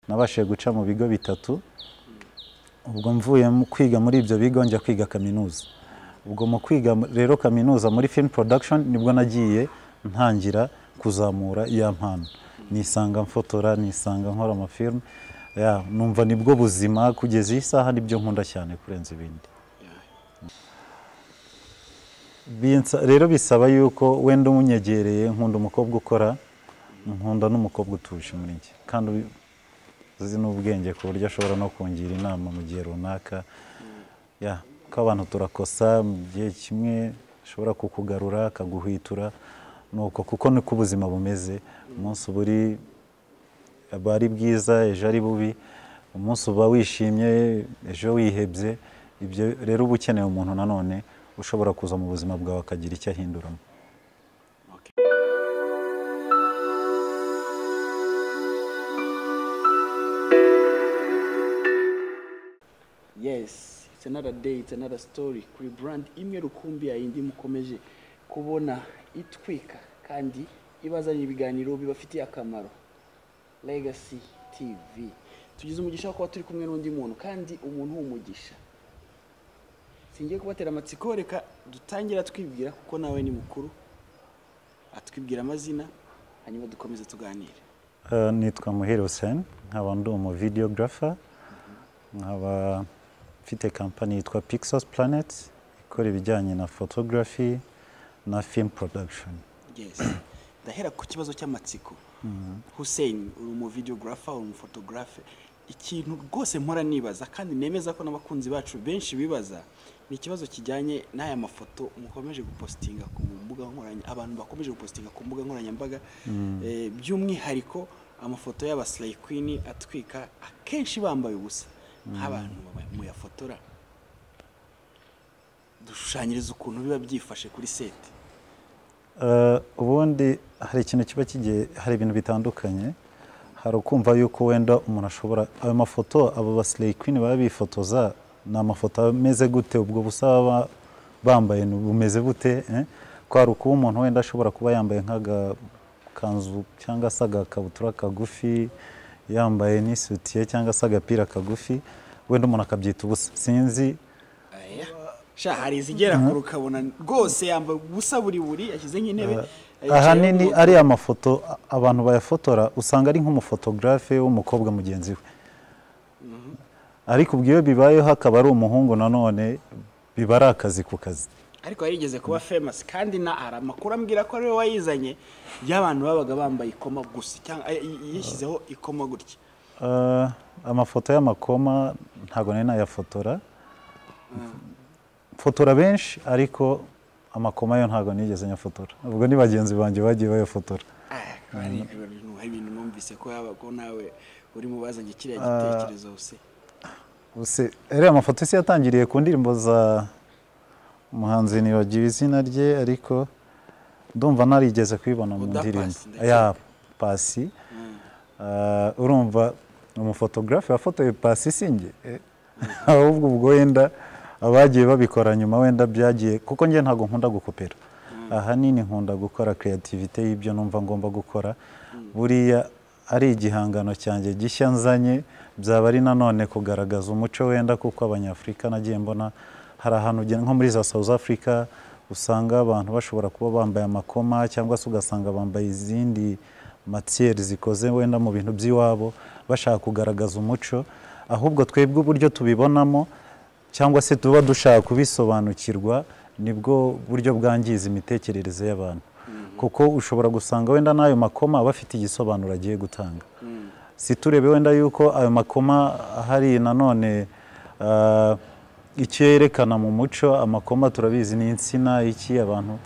nabashije guca mu bigo bitatu ubwo mvuye kwiga muri ibyo bigo njya kwiga kaminuza ubwo mu kwiga rero kaminuza muri film production nibwo nagiye ntangira kuzamura iya mpano nisanga mfotora nisanga nkora amafilm numva nibwo buzima kugeza iyi saha nibyo nkunda cyane kurenza ibindi rero bisaba yuko wenda umunyegereye nkunda umukobwa ukora nkunda n'umukobwa utuje muri njye kandi uzi n'ubwenge ku buryo ashobora no kungira inama mu gihe runaka ko abantu turakosa mu gihe kimwe ashobora kukugarura akaguhwitura nuko kuko niko ubuzima bumeze umunsi buri aba ari bwiza ejo ari bubi umunsi uba wishimye ejo wihebye ibyo rero uba ukeneye umuntu nanone ushobora kuza mu buzima bwawe akagira icyo ahinduramo Yes, it's another day, it's another story. Kuri brand imwe rukumbi yindi mukomeje kubona itwika kandi ibazanye ibiganiro bibafitiye akamaro. Legacy TV. Tugize umugisha ko turi kumwe n'undi muntu kandi umuntu w'umugisha. Singiye kubatera amatsiko reka dutangira twibwira kuko nawe ni mukuru. Atwibwira amazina hanyuma dukomeze tuganire. Nitwa Muhire Hussein, nkaba ndi umu videographer. Nkaba mfite company yitwa Pixels Planet ikora ibijyanye na photography na film production. Yes. Ndahera ku kibazo cy'amatsiko. Hussein uri umu videographer uri umu photographer. Ikintu rwose mpora nibaza kandi nemeza ko n'abakunzi bacu benshi bibaza ni ikibazo kijyanye n'aya mafoto mukomeje gupostinga ku mbuga nkoranyambaga abantu bakomeje gupostinga ku mbuga nkoranyambaga by'umwihariko amafoto y'aba slay queen atwika akenshi bambaye ubusa nk'abantu muyafotora dushushanyiriza ukuntu biba byifashe kuri set. Ubundi hari ikintu kiba kigiye hari ibintu bitandukanye hari ukumva yuko wenda umuntu ashobora ayo mafoto abo ba slay queen baba bifotoza na amafoto ameze gute ubwo busaba bambaye bumeze bute ko hari kuba umuntu wenda ashobora kuba yambaye nk'agakanzu cyangwa se agakabutura kagufi yambaye n'isutiye cyangwa se agapira kagufi wenda umuntu akabyita ubusa sinzi hari izigera ku rukabona rwose yambaye ubusa buri yashyize nk'intebe ahanini ari amafoto abantu bayafotora usanga ari nk'umufotographe w'umukobwa mugenzi we ariko ubwo iyo bibayeho hakaba ari umuhungu nanone biba ari akazi ku kazi ariko yarigeze kuba famous kandi na ara makuru ambwira ko ari we wayizanye y'abantu babaga bambaye ikoma gusa cyangwa yishyizeho ikoma gutya. Amafoto y'amakoma ntago nari nayafotora fotora benshi ariko amakoma yo ntago nigeze nyafotora ubwo ni bagenzi banjye bagiye bayafotora. Hari ibintu numvise ko yaba ko nawe uri mu bazanye kiriya gitekerezo use ere amafoto se yatangiriye ku ndirimbo za umuhanzi nibagiwe izina rye ariko ndumva narigeze kwibona mu ndirimbo ya Pasi. Urumva umufotographe wafotoye Pasi singe ahubwo ubwo wenda abagiye babikora nyuma wenda byagiye kuko ngiye ntago nkunda gukopera ahanini nkunda gukora creativity y'ibyo numva ngomba gukora buriya ari igihangano cyanjye gishya nzanye byaba ari nanone kugaragaza umuco wenda kuko abanyafrika nagiye mbona hari ahantu nko muri za South Africa usanga abantu bashobora kuba bambaye amakoma cyangwa se ugasanga bambaye izindi matière zikoze wenda mu bintu by'iwabo bashaka kugaragaza umuco ahubwo twebwe uburyo tubibonamo cyangwa se tuba dushaka kubisobanukirwa nibwo buryo bwangiza imitekerereze y'abantu kuko ushobora gusanga wenda nayo makoma bafite igisobanuro agiye gutanga si turebe wenda yuko ayo makoma hari nanone icyo yerekana mu muco amakoma turabizi ni insina iki abantu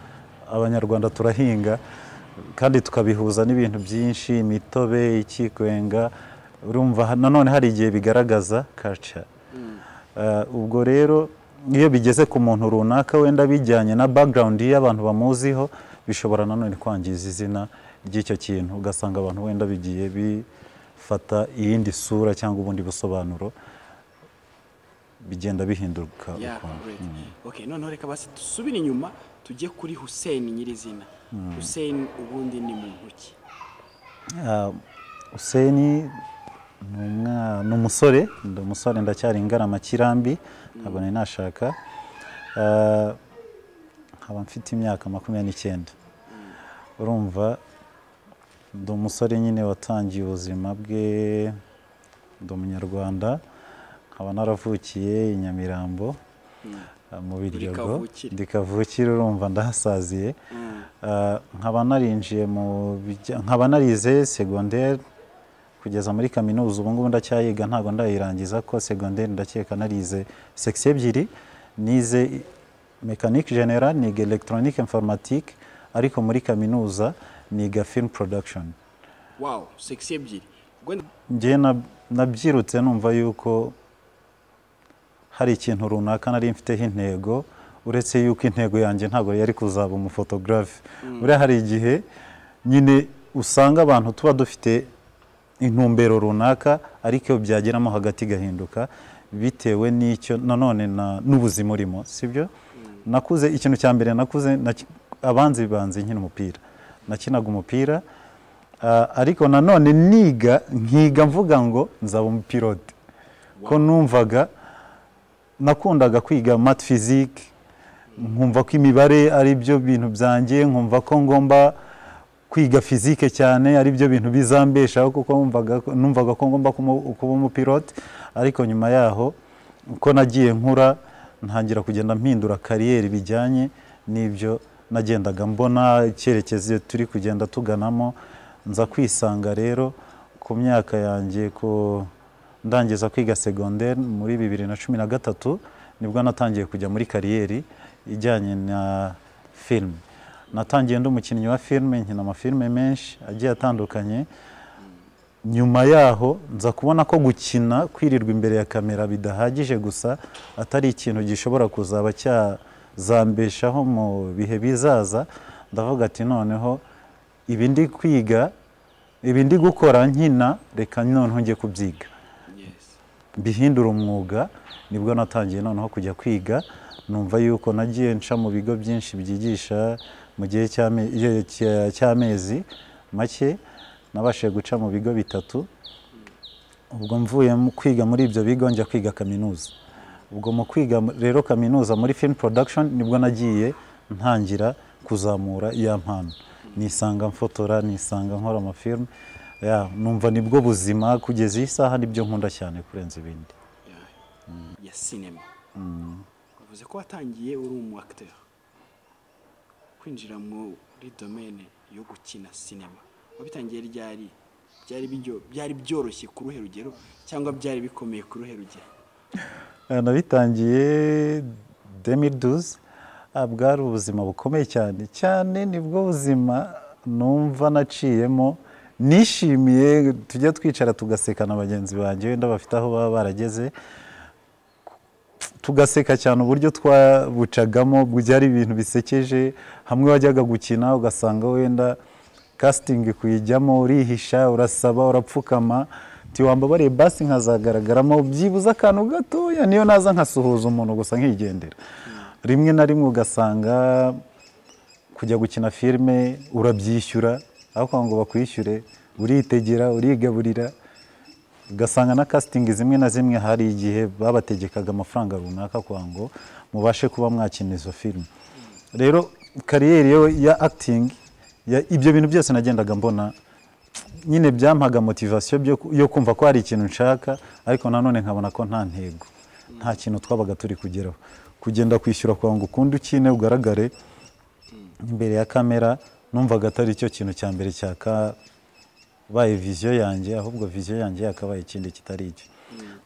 abanyarwanda turahinga kandi tukabihuza n'ibintu byinshi imitobe ikikwenga urumva nanone hari igihe bigaragaza culture. Ubwo rero iyo bigeze ku muntu runaka wenda bijyanye na background y'abantu bamuziho bishobora nanone kwangiza izina ry'icyo kintu ugasanga abantu wenda bigiye bifata iyindi sura cyangwa ubundi busobanuro bigenda bihinduka. Okay, none reka basi dusubire inyuma tujye kuri Hussein nyirizina. Hussein ubundi ni muntu ki? Hussein ni umusore ndacyari ingarama kirambi ntabwo nari nashaka nkaba mfite imyaka 29 urumva ndi umusore nyine watangiye ubuzima bwe ndi umunyarwanda nkaba naravukiye i Nyamirambo mu Biryogo ndikavukira urumva ndahasaziye nkaba narize secondaire kugeza muri kaminuza ubu ngubu ndacyayiga ntabwo ndayirangiza ko secondaire ndakeka narize section ebyiri nize mécanique générale niga électronique informatique ariko muri kaminuza niga film production. Wow, section ebyiri. Ngiye nabyirutse numva yuko hari ikintu runaka nari mfiteho intego uretse yuko intego yanjye ntabwo yari kuzaba umufotographe. Uri hari igihe nyine usanga abantu tuba dufite intumbero runaka ariko byageramo hagati gahinduka bitewe n'icyo nanone n'ubuzima urimo sibyo. Nakuze ikintu cya mbere nakuze abanzi nkina umupira nakinaga umupira ariko nanone nkiga mvuga ngo nzaba umupilote ko numvaga nakundaga kwiga math physique nkumva ko imibare ari byo bintu byanjye nkumva ko ngomba kwiga physique cyane ari byo bintu bizambeshaho kuko numvaga ko ngomba kuba umupilote ariko nyuma yaho uko nagiye nkura ntangira kugenda mpindura kariyeri bijyanye n'ibyo nagendaga mbona icyerekezo turi kugenda tuganamo nza kwisanga rero ku myaka yanjye ko ndangiza kwiga secondaire muri 2013 nibwo natangiye kujya muri kariyeri ijyanye na film. Natangiye ndi umukinnyi wa film nkina amafilme menshi agiye atandukanye. Nyuma yaho nza kubona ko gukina kwirirwa imbere ya kamera bidahagije gusa atari ikintu gishobora kuzaba cyazambeshaho mu bihe bizaza. Ndavuga ati noneho ibindi kwiga ibindi gukora nkina reka noneho ngiye kubyiga bihindura umwuga. Nibwo natangiye noneho kujya kwiga numva yuko nagiye nca mu bigo byinshi byigisha mu gihe cy'amezi make nabashije guca mu bigo bitatu. Ubwo mvuye kwiga muri ibyo bigo njya kwiga kaminuza. Ubwo mu kwiga rero kaminuza muri film production nibwo nagiye ntangira kuzamura iya mpano nisanga mfotora nisanga nkora amafilm numva nibwo buzima kugeza iyi saha nibyo nkunda cyane kurenza ibindi ya cinema. Uvuze ko watangiye uri umu acteur kwinjira muri domaine yo gukina cinema wabitangiye byari byoroshye ku ruhe rugero cyangwa byari bikomeye ku ruhe rugero? Nabitangiye 2012 bwari ubuzima bukomeye cyane nibwo buzima numva naciyemo nishimiye tujya twicara tugasekana bagenzi banjye wenda bafite aho baba barageze tugaseka cyane uburyo twabucagamo byari ibintu bisekeje. Hamwe wajyaga gukina ugasanga wenda casting kuyijyamo urihisha urasaba urapfukama tiwambabare basi nkazagaragaramo byibuza akantu gatoya niyo naza nkasuhuza umuntu gusa nkigendera. Rimwe na rimwe ugasanga kujya gukina filme urabyishyura aho ngo bakwishyure uritegera urigaburira ugasanga na casting zimwe na zimwe hari igihe babategekaga amafaranga runaka kwa ngo mubashe kuba mwakina izo filme. Rero kariyeri ya acting ibyo bintu byose nagendaga mbona nyine byampaga motivation yo kumva ko hari ikintu nshaka ariko nanone nkabona ko nta ntego nta kintu twabaga turi kugeraho kugenda kwishyura kwa ngo ukundi ukine ugaragare imbere ya kamera numvaga atari cyo kintu cya mbere cyaka baye vision yanjye ahubwo vision yanjye yakabaye ikindi kitari icyo.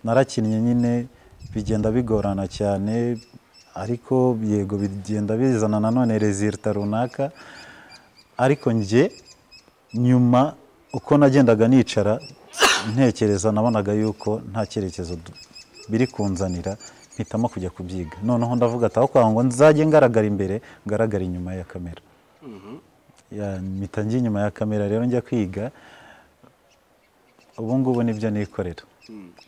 Narakinnye nyine bigenda bigorana cyane ariko yego bigenda bizana nanone resultat runaka ariko nje nyuma uko nagendaga nicara ntekereza nabonaga yuko nta cyerekezo biri kunzanira mpitamo kujya kubyiga. Noneho ndavuga ataho kwa ngo nzaje ngaragara imbere ngaragara inyuma ya kamera. Mitangiye inyuma ya kamera rero njya kwiga ubu ngubu nibyo nikorera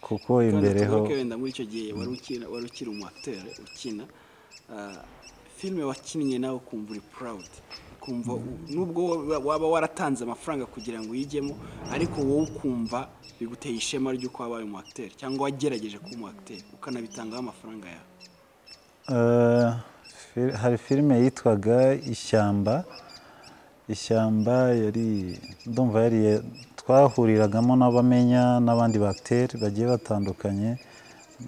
kuko imbere ho wenda muri icyo gihe wari ukiri umu acteur ukina filme wakinnye nawe kumva uri proud kumva nubwo waba waratanze amafaranga kugira ngo uyigemo ariko wowe ukumva biguteye ishema ry'uko wabaye umu acteur cyangwa wagerageje kuba umu acteur ukanabitangaho amafaranga yawe? Hari filime yitwaga Ishyamba yari ndumva yari twahuriragamo n'abamenya n'abandi acteur bagiye batandukanye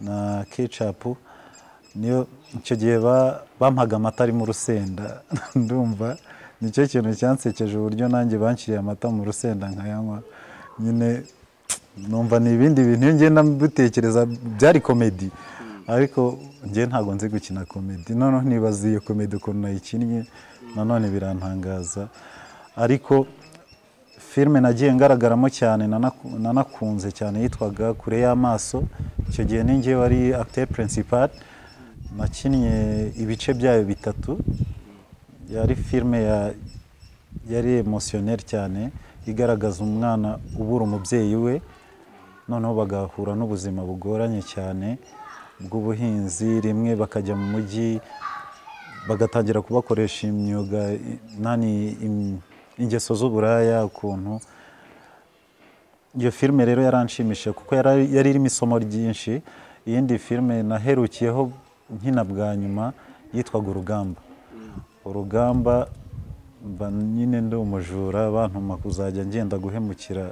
na Ketchup. Niyo icyo gihe bampaga amata ari mu rusenda ndumva nicyo kintu cyansekeje uburyo nanjye banshyiriye amata mu rusenda nkayanywa nyine numva ni ibindi bintu iyo ngenda mbitekereza byari komedi ariko njye ntabwo nzi gukina komedi noneho nibaza iyo komedi ukuntu nayikinnye nanone birantangaza ariko filime nagiye ngaragaramo cyane nanakunze cyane yitwaga Kure y'amaso. Icyo gihe ni njye wari acteur principal nakinnye ibice byayo 3 yari filime yari emotionnel cyane igaragaza umwana ubura umubyeyi we noneho bagahura n'ubuzima bugoranye cyane bw'ubuhinzi rimwe bakajya mu mujyi bagatangira kubakoresha imyuga ingeso z'uburaya ukuntu. Iyo filime rero yaranshimisha kuko yari irimo isomo ryinshi. Iyindi filime naherukiyeho nkina bwa nyuma yitwaga Urugamba nyine ndi umujura bantuma kuzajya ngenda guhemukira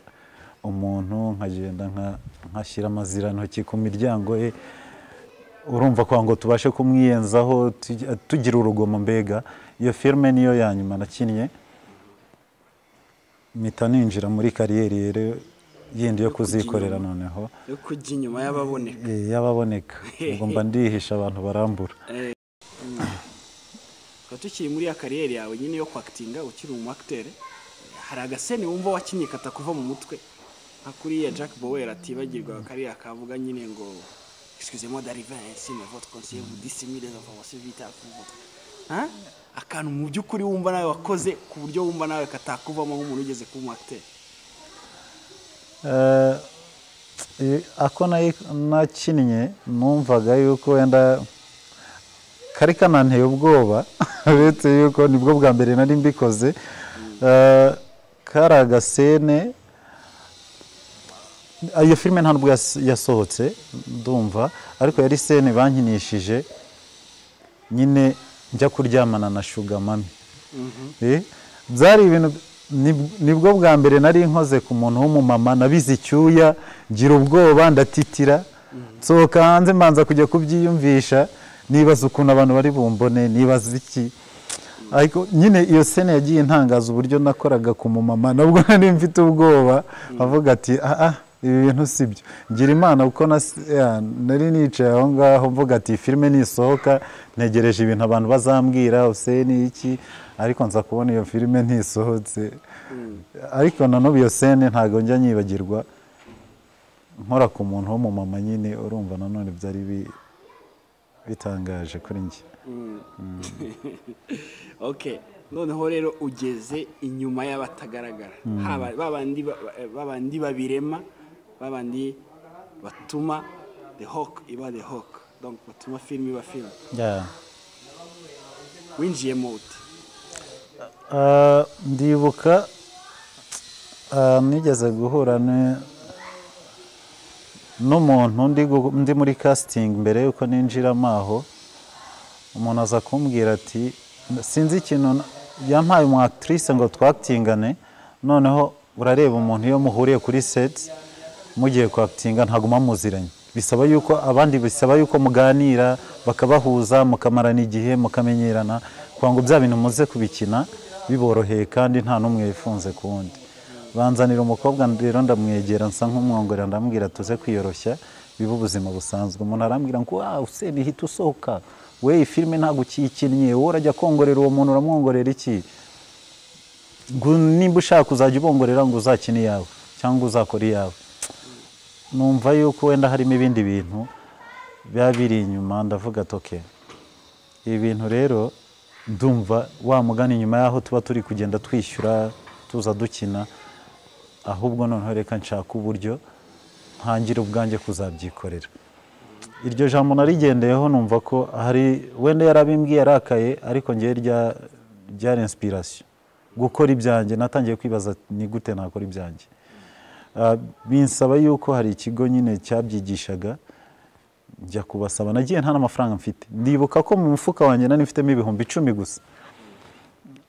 umuntu nkagenda nkashyira amazirantoki ku miryango ye urumva kwa ngo tubashe kumwiyenzaho tugira urugomo mbega. Iyo filime niyo ya nyuma nakinnye mpita ninjira muri kariyeri rero yindi yo kuzikorera noneho yo kujya inyuma y'ababoneka ubwo mba ndihisha abantu barambura. Tukiri muri ya kariyeri yawe nyine yo kwactinga ukiri umu acteur hari agaseni wumva wakinnye katakuva mu mutwe nka kuri ya Jack Bauer atibagirwa kariya kavuga nyine ngo excusez-moi d'arriver ici mais votre conseiller vous dissimule les informations vitales pour votre akantu mu by'ukuri wumva nawe wakoze ku buryo wumva nawe katakuvamo nk'umuntu ugeze ku mu acteur? Ako nakinnye numvaga yuko wenda kari kananteye ubwoba uretse yuko nibwo bwa mbere nari mbikoze. Kari agasene iyo filime ntabwo yasohotse ndumva ariko yari sene bankinishije nyine njya kuryamana na Shuga Mami. Byari ibintu nibwo bwa mbere nari nkoze ku muntu w'umumama nabize icyuya ngira ubwoba ndatitira nsohoka hanze mbanza kujya kubyiyumvisha nibaza ukuntu abantu bari bumbone nibaza iki ariko nyine iyo sene yagiye ntangaza uburyo nakoraga ku mumama nabwo nari mfite ubwoba avuga ati ibi bintu sibyo ngira Imana uko nari nicaye aho ngaho mvuga ati filime nisohoka ntegereje ibintu abantu bazambwira useni iki ariko nza kubona iyo filime ntisohotse ariko nanone iyo sene ntago njya nyibagirwa nkora ku muntu w'umumama nyine urumva nanone byari bitangaje kuri njye. Okay, noneho rero ugeze inyuma y'abatagaragara babandi babirema babandi batuma the hawk iba the hawk donc batuma film iba film. Winjiyemo ute? Ndibuka nigeze guhura n'umuntu ndi muri casting mbere yuko ninjiramo aho umuntu aza kumbwira ati sinzi ikintu yampaye umu actrice ngo twactingane noneho urareba umuntu iyo muhuriye kuri set mugiye kwactinga ntaguma muziranye bisaba yuko muganira bakabahuza mukamarana igihe mukamenyerana kwa ngo bya bintu muze kubikina biboroheye kandi nta numwe yifunze ku wundi. Banzanira umukobwa rero ndamwegera nsa nk'umwongorera ndamubwira tuze kwiyoroshya biba ubuzima busanzwe. Umuntu arambwira ngo useni hita usohoka we filime ntago ukikinnye wowe urajya kongorera uwo muntu uramwongorera iki nimba ushaka uzajya ubongorera ngo uzakine yawe cyangwa uzakora iyawe. Numva yuko wenda harimo ibindi bintu biba biri inyuma ndavuga toke ibi bintu rero ndumva wamugana inyuma yaho tuba turi kugenda twishyura tuza dukina ahubwo noneho reka nshaka uburyo ntangira ubwanjye kuzabyikorera. Iryo jambo narigendeyeho numva ko hari wenda yarabimbwiye arakaye ariko ngiye ryari inspiration gukora ibyanjye natangiye kwibaza ni gute nakora ibyanjye. binsaba yuko hari ikigo nyine cyabyigishaga njya kubasaba nagiye nta n'amafaranga mfite ndibuka ko mu mufuka wanjye nari mfitemo ibihumbi 10 gusa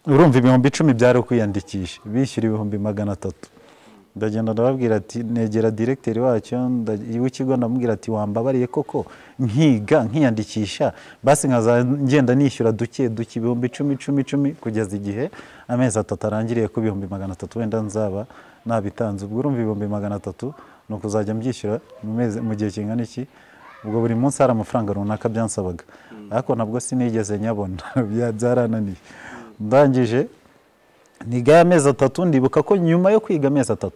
urumva ibihumbi 10 byari kwiyandikisha bishyura ibihumbi 300 ndagenda ndababwira ati negera directeur wacyo w'ikigo ndamubwira ati wambabariye koko nkiga nkiyandikisha basi nkaza ngenda nishyura duke ibihumbi 10 kugeza igihe amezi 3 arangiriye ku ibihumbi 300 wenda nzaba nabitanze ubwo urumva ibihumbi 300 no kuzajya mbyishyura mu gihe kingana iki ubwo buri munsi hari amafaranga runaka byansabaga ariko nabwo sinigeze nyabona byarananiye ndangije niga amezi 3 ndibuka ko nyuma yo kwiga amezi 3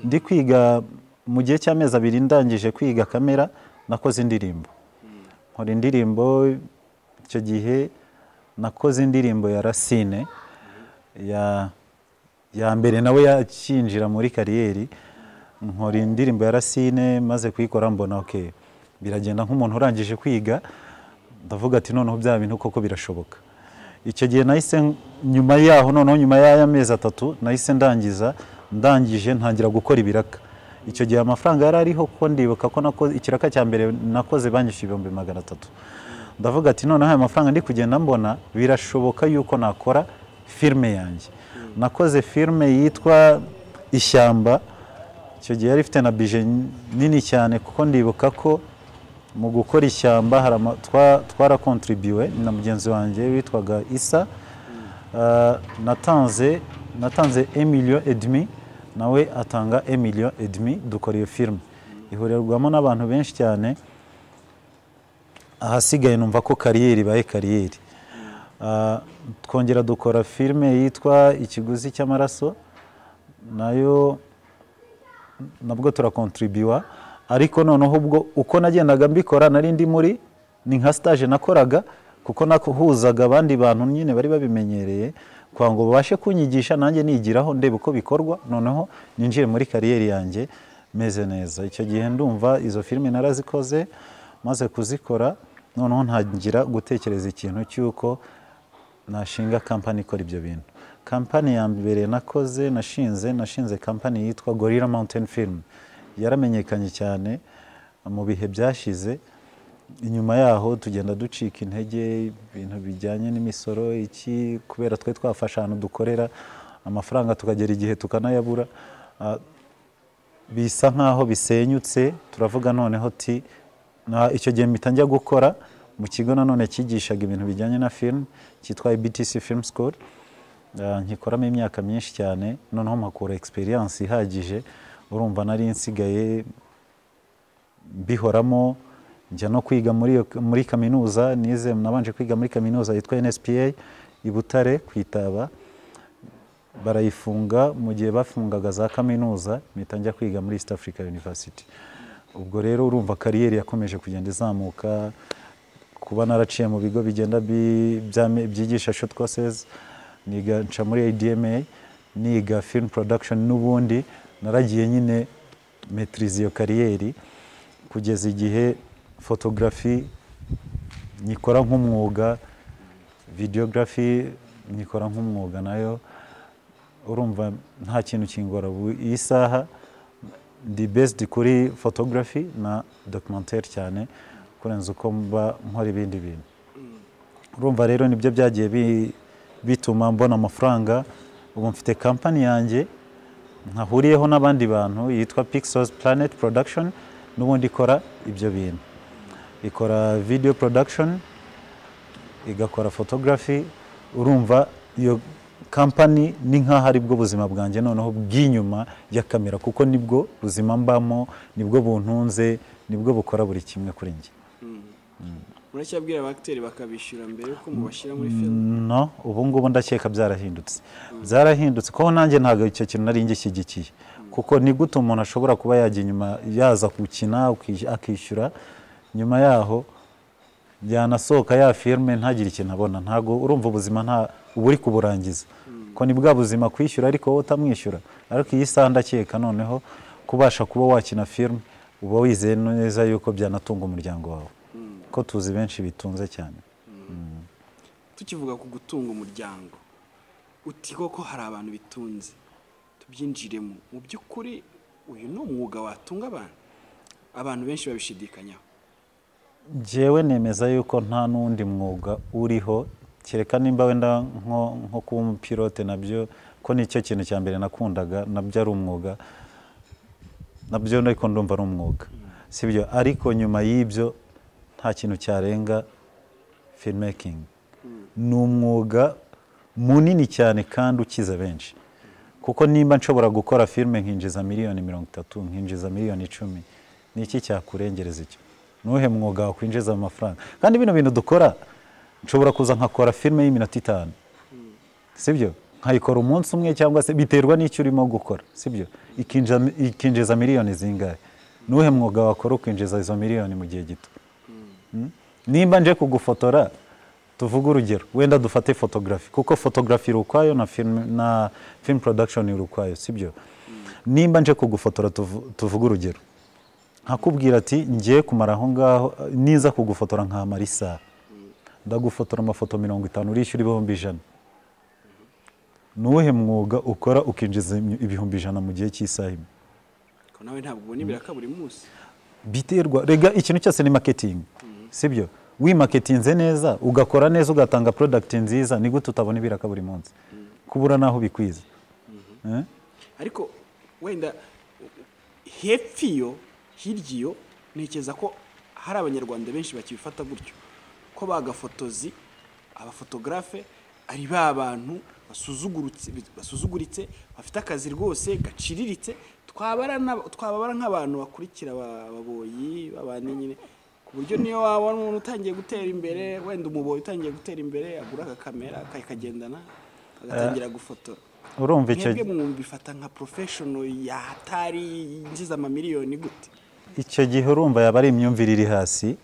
ndi kwiga mu gihe cy'amezi 2 ndangije kwiga kamera nakoze indirimbo nkora indirimbo icyo gihe nakoze indirimbo ya Racine ya mbere nawe yakinjira muri kariyeri nkora indirimbo ya Racine maze kuyikora mbona okay biragenda nk'umuntu urangije kwiga ndavuga ati noneho bya bintu koko birashoboka icyo gihe nahise nyuma yaho noneho nyuma y'amezi 3 nahise ndangije ntangira gukora ibiraka icyo gihe amafaranga yari ariho kuko ndibuka ko nakoze ikiraka cya mbere nakoze banyishyuye ibihumbi 300 ndavuga ati noneho aya mafaranga ndi kugenda mbona birashoboka yuko nakora filme yanjye nakoze filme yitwa Ishyamba icyo gihe yari ifite na budget nini cyane kuko ndibuka ko mu gukora Ishyamba twarakontribuwe na mugenzi wanjye witwaga Isa natanze 1,5 million nawe atanga 1,5 million dukora iyo filme ihurerwamo n'abantu benshi cyane ahasigaye numva ko kariyeri baye kariyeri twongera dukora filme yitwa Ikiguzi cy'amaraso nayo nabwo turakontribuwa ariko noneho ubwo uko nagendaga mbikora nari ndi muri ni nka stage nakoraga kuko nakuhuzaga abandi bantu nyine bari babimenyereye kwa ngo babashe kunyigisha nanjye nigiraho ndebe uko bikorwa noneho ninjire muri kariyeri yanjye meze neza icyo gihe ndumva izo filme narazikoze maze kuzikora noneho ntangira gutekereza ikintu cyuko nashinga company ikora ibyo bintu company ya mbere nakoze nashinze company yitwa Gorilla Mountain Film yaramenyekanye cyane mu bihe byashize inyuma yaho tugenda ducika intege ibintu bijyanye n'imisoro iki kubera twe twafasha ahantu dukorera amafaranga tukagera igihe tukanayabura bisa nkaho bisenyutse turavuga noneho ti icyo gihe mpita gukora mu kigo nanone cyigishaga ibintu bijyanye na film cyitwa BTC Film School nkikoramo imyaka myinshi cyane noneho mpakura experience ihagije urumva nari nsigaye bihoramo njya no kwiga muri kaminuza nize nabanje kwiga muri kaminuza yitwa NSPA i Butare kwitaba barayifunga mu gihe bafungaga za kaminuza mpita njya kwiga muri East Africa University ubwo rero urumva kariyeri yakomeje kugenda izamuka kuba naraciye mu bigo bigenda byigisha short courses niga nca muri ADMA niga film production n'ubundi naragiye nyine maîtrise iyo kariyeri kugeza igihe photography nikora nk'umwuga videography nikora nk'umwuga nayo urumva nta kintu kingora iyi saha ndi based kuri photography na documentaire cyane kurenza uko mba nkora ibindi bintu urumva rero nibyo byagiye bituma mbona amafaranga ubu mfite company yanjye nkahuriyeho n'abandi bantu yitwa Pixels Planet Production n'ubundi ikora ibyo bintu ikora video production igakora photography urumva iyo company ni nkaho ari bwo buzima bwanjye noneho bw'inyuma ya kamera kuko nibwo buzima mbamo nibwo buntunze nibwo bukora buri kimwe kuri njye muracyabwira abacteurs bakabishyura mbere yuko mubashyira muri film no ubu ngubu ndakeka byarahindutse ko nanjye ntago icyo kintu nari ngishyigikiye kuko ni gute umuntu ashobora kuba yajya inyuma yaza gukina akishyura nyuma yaho byanasohoka ya filme ntagire ikintu abona ntago urumva ubuzima nta uburi kuburangiza ko ni bwa buzima kwishyura ariko wowe utamwishyura ariko iyi saha ndakeka noneho kubasha kuba wakina filme uba wizeye neza yuko byanatunga umuryango wawe ko tuzi benshi bitunze cyane tukivuga ku gutunga umuryango uti koko hari abantu bitunze tubyinjiremo mu by'ukuri uyu ni umwuga watunga abantu benshi babishidikanyaho. Njyewe nemeza yuko nta n'undi mwuga uriho kereka nimba wenda nko kuba umupilote, nabyo ko nicyo kintu cya mbere nakundaga, nabyo ari umwuga, nabyo ariko ndumva ari umwuga, sibyo? Ariko nyuma y'ibyo nta kintu cyarenga filmmaking. Ni umwuga munini cyane kandi ukiza benshi, kuko nimba nshobora gukora filme nkinjiza miliyoni 30, nkinjiza miliyoni 10, ni iki cyakurengereza icyo? Nuhe mwuga wakwinjiza amafaranga? Kandi bino bintu dukora, nshobora kuza nkakora filme y'iminota 5, sibyo? Nkayikora umunsi umwe cyangwa se biterwa n'icyo urimo gukora, sibyo? Ikinjiza miliyoni zingahe? Nuhe mwuga wakora ukinjiza izo miliyoni mu gihe gito? Nimba nje kugufotora, tuvuga urugero, wenda dufate photography, kuko photography iri ukwayo na film production iri ukwayo, sibyo? Nimba nje kugufotora, tuvuga urugero, nkakubwira ati ngiye kumara aho ngaho, niza kugufotora nkamara isaha, ndagufotora amafoto 50, urishyura ibihumbi 100. Nuhe mwuga ukora ukinjiza ibihumbi 100 mu gihe cy'isaha imwe? Ko nawe ntabwo ubona ibiraka buri munsi. Biterwa, rega ikintu cyose ni marketing, sibyo? Wimarketinze neza, ugakora neza, ugatanga product nziza, ni gute utabona ibiraka buri munsi? Kubura naho bikwiza. Ariko wenda hepfiyo hiryo nekeza ko hari abanyarwanda benshi bakibifata gutyo, ko bagafotozi abafotografe ari ba bantu basuzuguritse bafite akazi rwose gaciriritse, twababara nk'abantu bakurikira ababoyi babane nyine, ku buryo niyo wabona umuntu utangiye gutera imbere, wenda umuboyi utangiye gutera imbere, agura akakamera akagendana agatangira gufotora. Urumva icyo bifata nka professional yatari yinjiza amamiliyoni gute? Icyo gihe urumva yaba ari imyumvire iri hasi,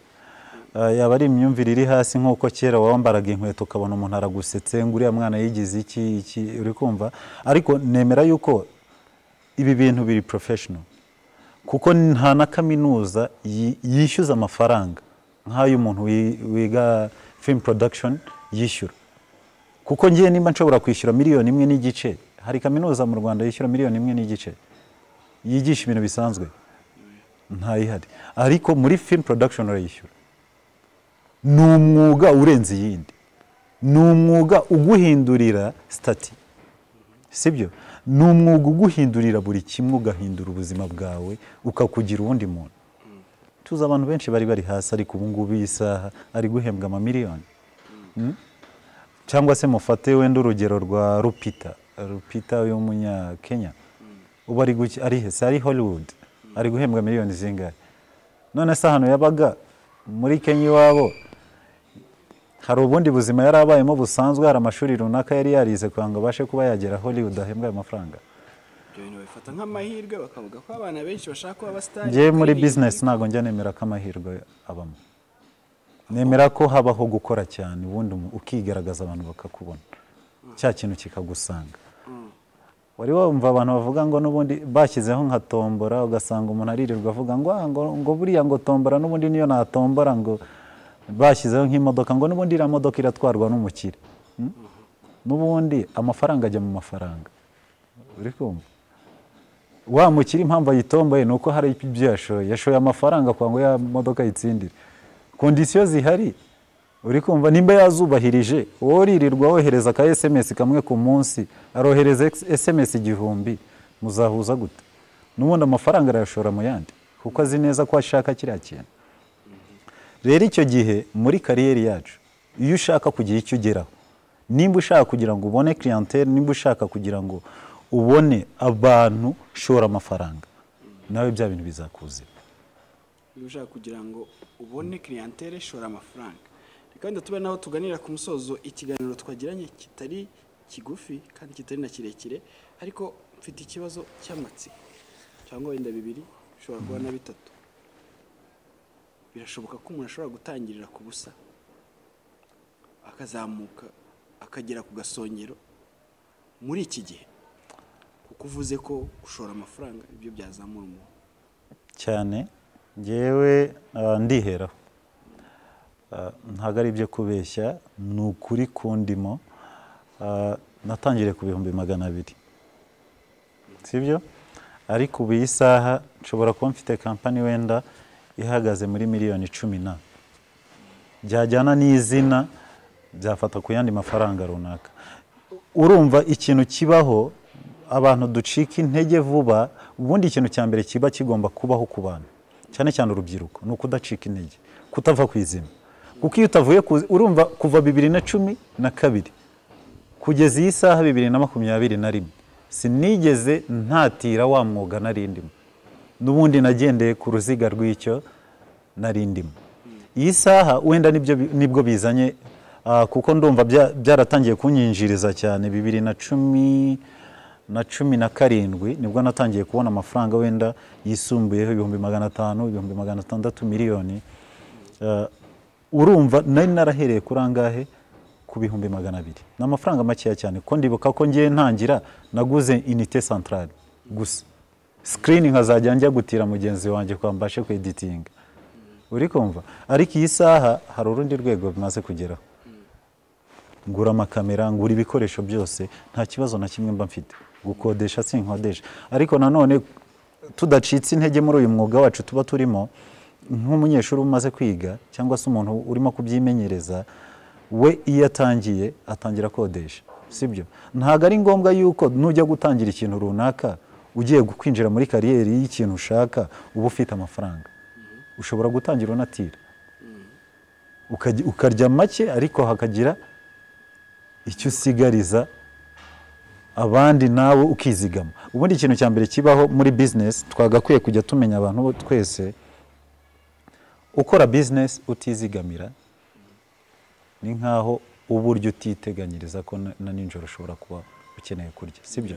yaba ari imyumvire iri hasi, nk'uko kera wambaraga inkweto ukabona umuntu aragusetse ngo uriya mwana yigize iki, uri kumva? Ariko nemera yuko ibi bintu biri professional, kuko nta na kaminuza yishyuza amafaranga nk'ayo umuntu wiga film production yishyura. Kuko ngiye nimba nshobora kwishyura 1.5 miliyoni, hari kaminuza mu Rwanda yishyura 1.5 miliyoni yigisha ibintu bisanzwe? Ntayihari. Ariko muri film production urayishyura. Ni umwuga urenze iyindi, ni umwuga uguhindurira stati, sibyo? Ni umwuga uguhindurira buri kimwe, ugahindura ubuzima bwawe, ukakugira uwundi muntu. Tuzi abantu benshi bari hasi, ariko ubu ngubu isaha ari guhembwa amamiliyoni. Cyangwa se mufate wenda urugero rwa Rupita y'umunya Kenya, ubu ari hese, ari Hollywood, ari guhembwa miliyoni zingahe? None se hano yabaga muri Kenya iwabo, hari ubundi buzima yari abayemo busanzwe, hari amashuri runaka yari yarize kugira ngo abashe kuba yagera Hollywood ahembwa ayo mafaranga? Ibyo bintu bifata nk'amahirwe, bakavuga ko abana benshi bashaka kuba abasitari. Njye muri business ntago njya nemera ko amahirwe abamo. Nemera ko habaho gukora cyane, ubundi ukigaragaza abantu bakakubona, cya kintu kikagusanga. Wari wumva abantu bavuga ngo n'ubundi bashyizeho nka tombora, ugasanga umuntu aririrwa avuga ngo buriya ngo tombora n'ubundi niyo natombora, ngo bashyizeho nk'imodoka ngo n'ubundi iriya modoka iratwarwa n'umukire. N'ubundi amafaranga ajya mu mafaranga, uri kumva? Wa mukire impamvu ayitomboye ni uko hari ibyo yashoye amafaranga kwa ngo ya modoka yitsindire. Kondisiyo zihari, uri kumva? Nimba yazubahirije, wowe uririrwa wohereza ka SMS kamwe ku munsi, arohereza SMS 1000, muzahuza gute? N'ubundi amafaranga arayashora mu yandi, kuko azi neza ko ashaka kiriya kintu. Rero icyo gihe muri kariyeri yacu, iyo ushaka kugira icyo ugeraho, nimba ushaka kugira ngo ubone clientele, nimba ushaka kugira ngo ubone abantu, shora amafaranga, nawe bya bintu bizakuzira. Iyo ushaka kugira ngo ubone clientele, shora amafaranga. Kandi tube naho tuganira ku musozo ikiganiro twagiranye kitari kigufi kandi kitari na kirekire, ariko mfite ikibazo cy'amatsiko, cyangwa wenda 2, ushobora kuba na 3. Birashoboka ko umuntu ashobora gutangirira ku busa akazamuka akagera ku gasongero muri iki gihe, kuko uvuze ko gushora amafaranga ibyo byazamura umuntu cyane. Ngewe ndiheraho, ntago ari ibyo kubeshya, ni ukuri kundimo. Natangiriye ku 200,000, sibyo? ariko ubu iyi saha nshobora kuba mfite kampani wenda ihagaze muri miliyoni 10 byajyana n'izina byafata ku yandi mafaranga runaka. Urumva ikintu kibaho abantu ducika intege vuba, ubundi ikintu cya mbere kiba kigomba kubaho ku bantu cyane cyane urubyiruko ni ukudacika intege, kutava ku izina. Kuko iyo utavuye urumva kuva 2012 kugeza iyi saha 2021 sinigeze ntatira wa mwuga narindimo, n'ubundi nagendeye ku ruziga rw'icyo narindimo. Iyi saha wenda nibwo bizanye kuko ndumva byaratangiye kunyinjiriza cyane 2017 nibwo natangiye kubona amafaranga wenda yisumbuyeho 500,000 600,000 miliyoni. Urumva nari narahereye kuri angahe ku 200,000 n'amafaranga makeya cyane, ko ndibuka ko ngiye ntangira naguze unité centrale gusa, screen nkazajya njya gutira mugenzi wanjye kwa mbashe ku editing. Uri kumva? Ariko iyi saha hari urundi rwego bimaze kugeraho, ngura amakamera, ngura ibikoresho byose, nta kibazo na kimwe mba mfite, gukodesha sinkodesha. Ariko nanone tudacitse intege muri uyu mwuga wacu tuba turimo, nk'umunyeshuri umaze kwiga cyangwa se umuntu urimo kubyimenyereza, we iyo atangira kodesha, sibyo? Ntago ari ngombwa yuko nujya gutangira ikintu runaka ugiye kwinjira muri kariyeri y'ikintu ushaka uba ufite amafaranga. Ushobora gutangira unatira ukarya make, ariko hakagira icyo usigariza abandi nawe ukizigama. Ubundi ikintu cya mbere kibaho muri business twagakwiye kujya tumenya abantu twese, ukora business utizigamira ni nkaho uburyo utiteganyiriza ko na ninjoro ushobora kuba ukeneye kurya, sibyo?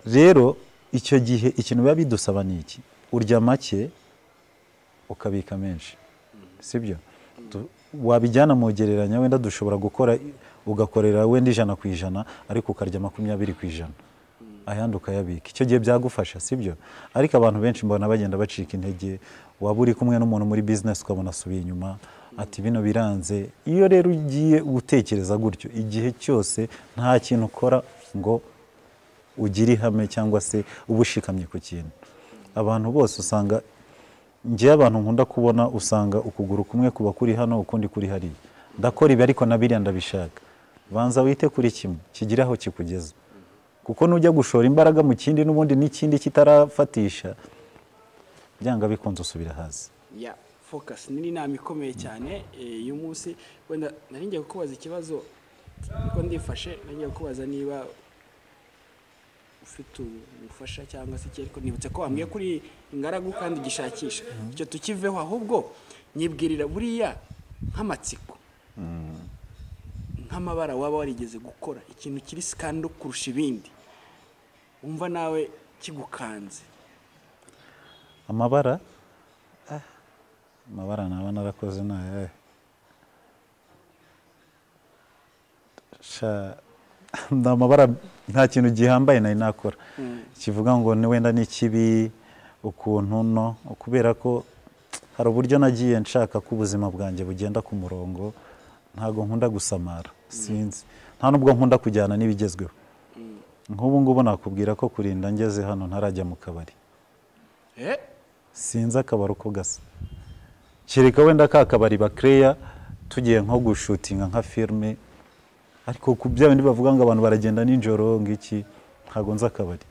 Rero icyo gihe ikintu biba bidusaba ni iki? Urya make ukabika menshi, sibyo? Wabijyana mu gereranya wenda dushobora gukora ugakorera wenda 100%, ariko ukarya 20%, ayandi ukayabika. Icyo gihe byagufasha, sibyo? Ariko abantu benshi mbona bagenda bacika intege, waba uri kumwe n'umuntu muri business ukabona asubiye inyuma ati bino biranze. Iyo rero ugiye utekereza gutyo, igihe cyose nta kintu ukora ngo ugire ihame cyangwa se ubushikamye ku kintu. Abantu bose usanga, ngiye abantu nkunda kubona, usanga ukuguru kumwe kuba kuri hano ukundi kuri hariya. Ndakora ibi ariko nabiriya ndabishaka. Banza wite kuri kimwe kigira aho kikugeza, kuko nujya gushora imbaraga mu kindi n'ubundi n'ikindi kitarafatisha, byanga bikunze usubira hasi. Yeah, focus ni inama ikomeye cyane uyu munsi. Wenda nari ngiye kukubaza ikibazo ko ndifashe, nari ngiye kukubaza niba ufite umufasha cyangwa se ariko nibutse ko wambwiye kuri ingaragu kandi gishakisha. Icyo tukiveho, ahubwo nyibwirira buriya nk'amatsiko, nk'amabara waba warigeze gukora ikintu kiri skando kurusha ibindi umva nawe kigukanze. Amabara naba narakoze naye amabara nta kintu gihambaye nari nakora kivuga ngo ni wenda n'ikibi ukuntu no, kubera ko hari uburyo nagiye nshaka ko ubuzima bwanjye bugenda ku murongo. Ntago nkunda gusamara, sinzi, nta nubwo nkunda kujyana n'ibigezweho. Nk'ubu ngubu nakubwira ko kurinda ngeze hano ntarajya mu kabari, sinzi akabari uko gasa, kereka wenda ka kabari bakreya tugiye nko gushutinga nka filme, ariko ku bya bindi bavuga ngo abantu baragenda ninjoro ngiki, ntago nza akabari.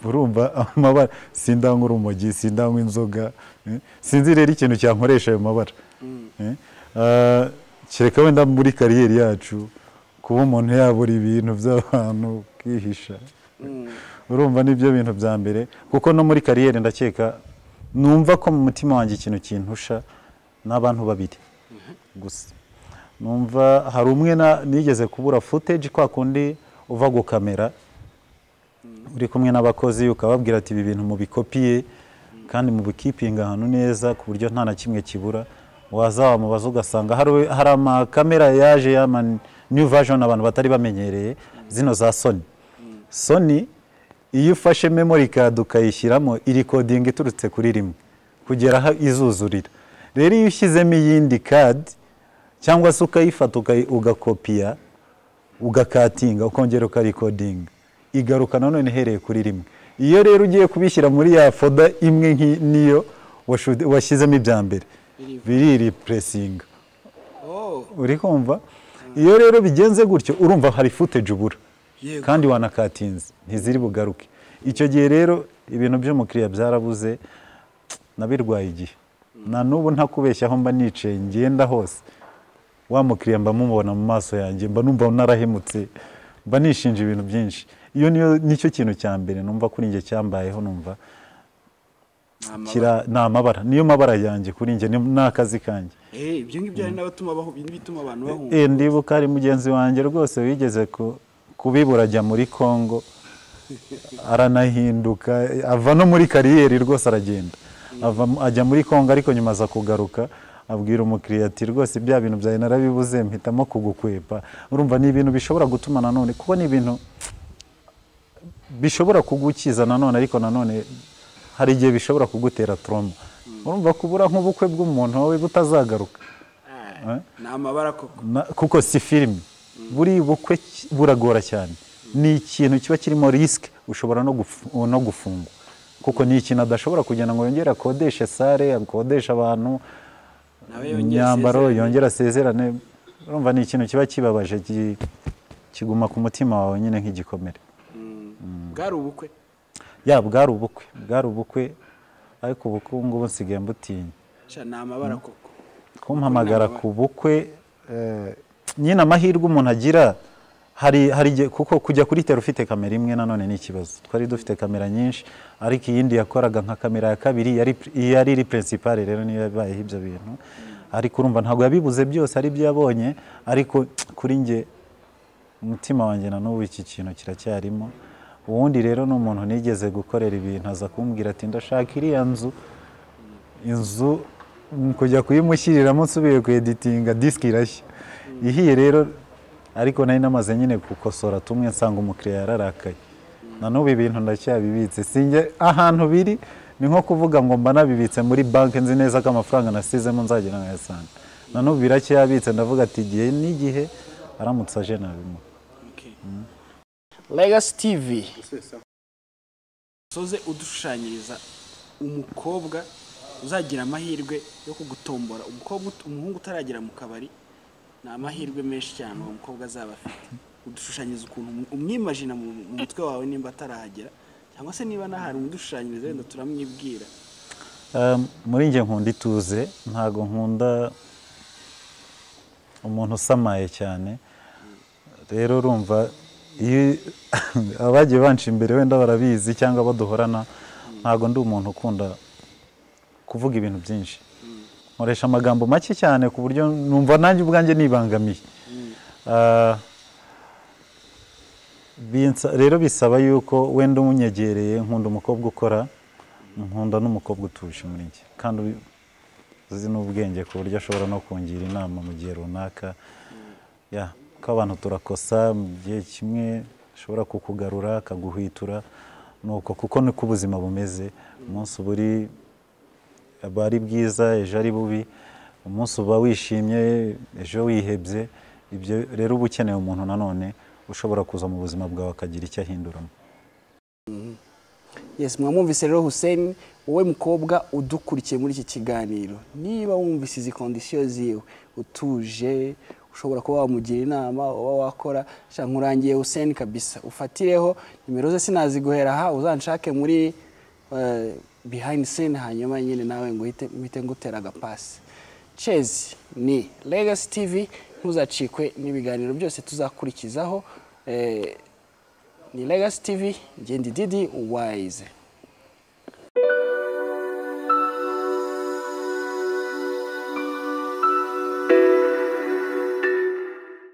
Urumva amabara, sindanywa urumogi, sindanywa inzoga, sinzi rero ikintu cyankoresha ayo mabara. Kereka wenda muri kariyeri yacu kuba umuntu yabura ibintu by'abantu kwihisha, urumva nibyo bintu bya mbere. Kuko no muri kariyeri ndakeka numva ko mu mutima wanjye ikintu kintusha n'abantu babiri gusa. Numva hari umwe nigeze kubura footage kwa kundi uva go kamera uri kumwe n'abakozi ukababwira ati ibi bintu mu bikopiye kandi mu bikipinga ahantu neza ku buryo nta na kimwe kibura. Waza mubazo ugasanga hari amakamera yaje ya new version abantu batari bamenyereye, zino za Sony iyo ufashe memory card ukayishyiramo recording iturutse kuri rimwe kugera aho izuzurira. Rero iyo ushyizemo iyindi card cyangwa se ukayifata ugakopiya ugakatinga ukongera ukarecording, igaruka nanone hereye kuri rimwe. Iyo rero ugiye kubishyira muri ya foda imwe niyo washyizemo ibya mbere biriri pressing. Uri kumva? Iyo rero bigenze gutyo urumva hari footage ubura kandi wanakatinze ntiziri bugaruke. Icyo gihe rero ibintu by'umukiriya byarabuze nabirwaye igihe. Na nubu ntakubeshyaho mba nicaye ngenda hose wa mukiriya mba mubona mu maso yanjye, mba numva narahemutse, mba nishinja ibintu byinshi. Iyo nicyo kintu cya mbere numva kuri njye cyambayeho, numva na mabara niyo mabara yanjye kuri njye n'akazi kanjye. Ibyo ngibyo ari n'abatuma bituma abantu bahunga. Ndibuka ari mugenzi wanjye rwose wigeze kubibura ajya muri Kongo aranahinduka ava no muri kariyeri rwose aragenda ajya muri Kongo, ariko nyuma aza kugaruka abwira umukiriya ati rwose bya bintu byawe narabibuze mpitamo kugukwepa. Urumva ni ibintu bishobora gutuma nanone, kuko ni ibintu bishobora kugukiza nanone, ariko nanone hari igihe bishobora kugutera trauma. Urumva kubura nk'ubukwe bw'umuntu wawe butazagaruka ni amabara kuko si filime. Buri bukwe buragora cyane, ni ikintu kiba kirimo risk, ushobora no gufungwa kuko ni ikintu adashobora kugenda ngo yongere akodeshe sare, akodesha abantu imyambaro, yongera asezerane. Urumva ni ikintu kiba kibabaje, kiguma ku mutima wawe nyine nk'igikomere. Bwari ubukwe? Bwari ubukwe, ariko ubukwe ngubu nsigaye mbutinya. Ni amabara koko kumpamagara ku bukwe. Nyine amahirwe umuntu agira hari kuko kujya kuri tele ufite kamera imwe nanone ni ikibazo. Twari dufite kamera nyinshi, ariko iyindi yakoraga nka kamera ya kabiri yari iri principal, rero niyo yabayeho ibyo bintu. Ariko urumva ntabwo yabibuze byose ari byo yabonye, ariko kuri njye umutima wanjye na n'ubu iki kintu kiracyarimo. Ubundi rero n'umuntu nigeze gukorera ibintu aza kumbwira ati ndashaka iriya inzu kujya kuyimushyiriramo nsubiye ku editinga disk irashya ihiye rero, ariko nari namaze nyine gukosora tumwe nsanga umukiriya yararakaye. Na n'ubu ibintu ndacyabibitse, sinjye ahantu biri ni nko kuvuga ngo mba nabibitse muri banki, nzi neza ko amafaranga nasizemo nzagera nkayasanga. Na n'ubu biracyabitse, ndavuga ati igihe n'igihe aramutse aje nabimuha. Legacy TV soze udushushanyiriza umukobwa uzagira amahirwe yo kugutombora. Umuhungu utaragera mu kabari ni amahirwe menshi cyane uwo mukobwa azaba afite. Udushushanyiriza ukuntu umwimagina mu mutwe wawe nimba atarahagera, cyangwa se niba nahari umudushushanyiriza wenda turamwibwira. Muri njye nkunda ituze, ntago nkunda umuntu usamaye cyane. Rero urumva iyo abagiye banca imbere wenda barabizi cyangwa baduhorana, ntago ndi umuntu ukunda kuvuga ibintu byinshi. Nkoresha amagambo make cyane ku buryo numva nanjye ubwanjye nibangamiye. Rero bisaba yuko wenda umunyegereye, nkunda umukobwa ukora, nkunda n'umukobwa utuje muri njye, kandi uzi n'ubwenge ku buryo ashobora no kungira inama mu gihe runaka. Ko abantu turakosa mu gihe kimwe ashobora kukugarura akaguhwitura, nuko kuko niko ubuzima bumeze. Umunsi buri aba ari bwiza, ejo ari bubi. Umunsi uba wishimye, ejo wihebye. Ibyo rero uba ukeneye umuntu nanone ushobora kuza mu buzima bwawe akagira icyo ahinduramo. Yes, mwamwumvise rero Hussein, wowe mukobwa udukurikiye muri iki kiganiro, niba wumvise izi conditions ziwe, utuje, ushobora kuba wamugira inama, uba wakora, cyangwa urangiye Hussein kabisa, ufatireho nimero ze sinaziguhera aha, uzanshake muri behind scene, hanyuma nyine nawe ngo uhite ngutera agapasi. Chezi ni Legacy TV, ntuzacikwe n'ibiganiro byose tuzakurikizaho. Ni Legacy TV, Didi Wise.